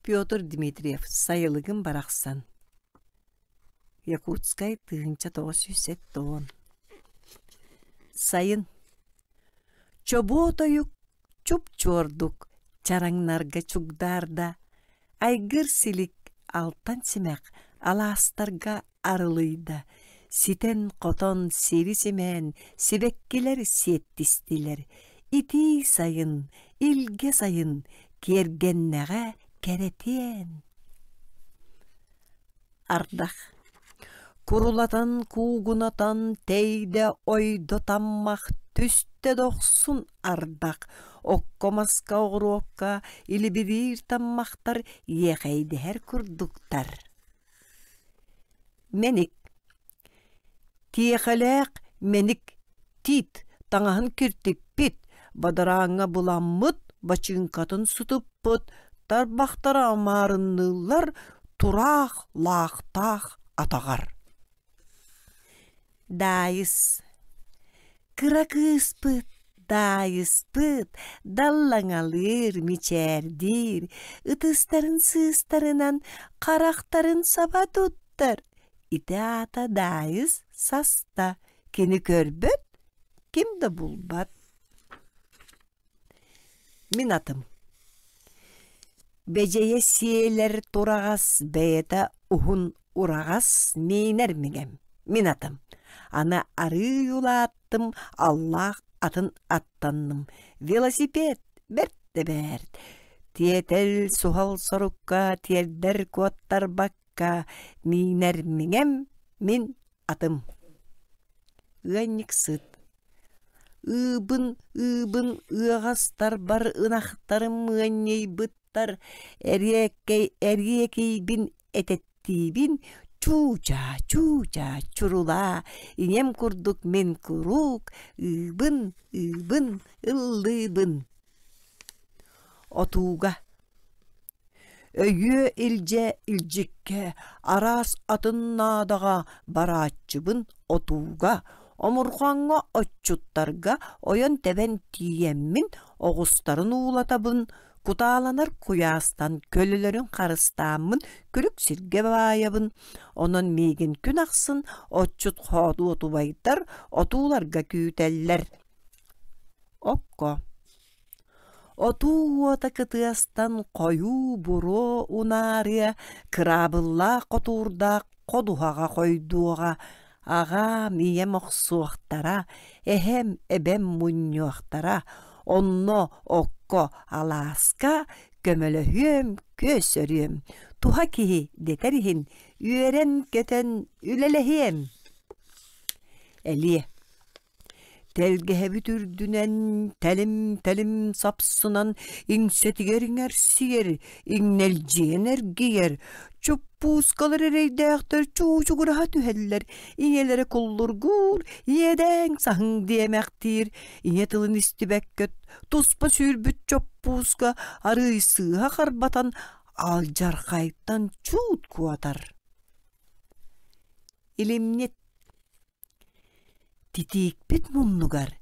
Петр Дмитриев, сайылыгын барақсан. Якутскай тыгынча 909. Сайын. Чоботойук, чуп-чордук, чараңнарга чугдарда, айгыр силик алтан симек, аластарга арылыйда, ситен котон сири симен, сибеккилер сиеттистилер, ити сайын, илге сайын, кергеннеге керетен. Ардах. Курулатан куугунатан тейде ойдо таммах түсте доқсун ардақ. Оккомаска оғруокка или бирир таммахтар еқейдер күрдуктар. Меник. Тиеқелек меник тит таңахын кіртіп бит. Бадараңа буламмыт, бачынкатын сутуппыт. Тарбақтара амарыннылар турақ лақтақ атағар. Дайыс. Кыракыспыт, дайыспыт, даллаңалыр, мичердир, ытыстарын сыстарынан, қарақтарын сабатуттар. Ите ата дайыс саста, кені көрбөт, кімді бұлбат. Мен атым. Бежeye сиелер турағас, бейета ухун урағас, мейнер мегем. Мен атым. Ана ары юлаттым, Аллах атын аттанным. Велосипед, берт. Тиетел сухал сорукка, тиердер куаттар бакка, мейнер мегем, мен атым. Ганник сыт. Ыбын, ығастар бар ынақтарым ганней бұттар, әрекей бін этеттибин, чуча, чурула, инем курдук мен курук, ыбын, ыллыбын. Отуга. Өйе илжекке, арас атыннадаға барачыбын отуга. Омурханга отчуттарга ойон тебен тиеммин оғыстарын уылатабын, куталанар куястан көлілерін қарыстамын, күрік сирге байабын. Онын мейген күн ақсын, отчут ходу отубайдар, отуларга күйтеллер. Окко. Оту ота кытыастан қою буро унария, крабылла қотурда қодуғаға қойдуға, аға мием оқсуақтара, эхем эбем мұньуақтара, онно окко аласка көмөлөһүөм көсөрүөм. Туха кихи детерихин, үйерен көтөн үлелехием. Элие. Телгеhe бүтүрдүнен, телим сапсынан, иңсетигериңер сиер, иңнелжиенер гиер, чуппускалар эрейдээхтер чуучугураха түһеллер, иңелери куллургур, иедең сахың диемектир, иңе тылын истибеккөт, туспа сүүрбүт чоппуска, арыйсыха карбатан, алжаркайттан чуут куатар. Илимнет. Титик бит муннугар,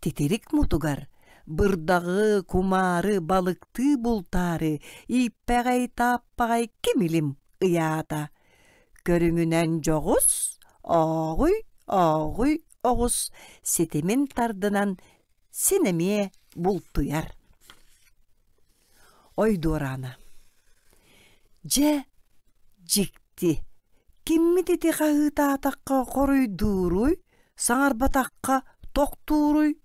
титерик мутугар, бырдағы кумары балыкты бултары, иппәғай таппағай кемилим ыята. Көріңінен жоғыз, ағуй, оғыз, сетемен тардынан сенеме бултуяр. Ойдурана. Жикти, кимми тити қағыта атаққа қорой дуруй, саңар батаққа тоқтуруй.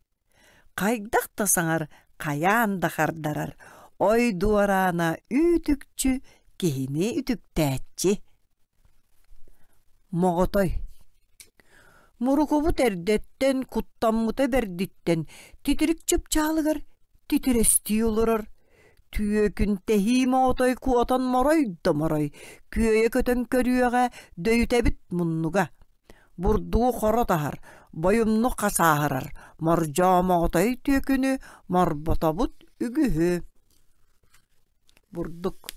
Қайдақта саңар қаян дақардарар. Ой дуарана үтікчі, кейіне үтіктәтчі. Моғытой. Мұрықыбы тәрдеттен, құттаммыта бердіттен, титірік чөп чалығыр, титіресті олырыр. Түйекін тәхи моғытой куатан морой, күйе көтін көріеға дөйтәбіт мұннуға. Бурду қора тахар, бойымны қасағырар, маржа мағытай түйекіні марбатабыт үгіхі. Бурдук.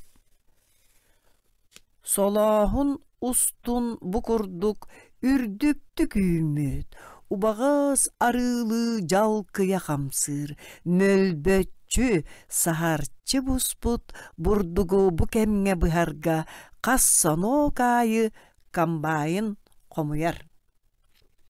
Солахын устун букурдук, үрдүптү күймөт. Убағыз арылы жалкыя қамсыр, мөлбөт үрчү, сахарчы буспут, бурдугу бу кемге быһарга, кас соно кайы, комбайн комуяр.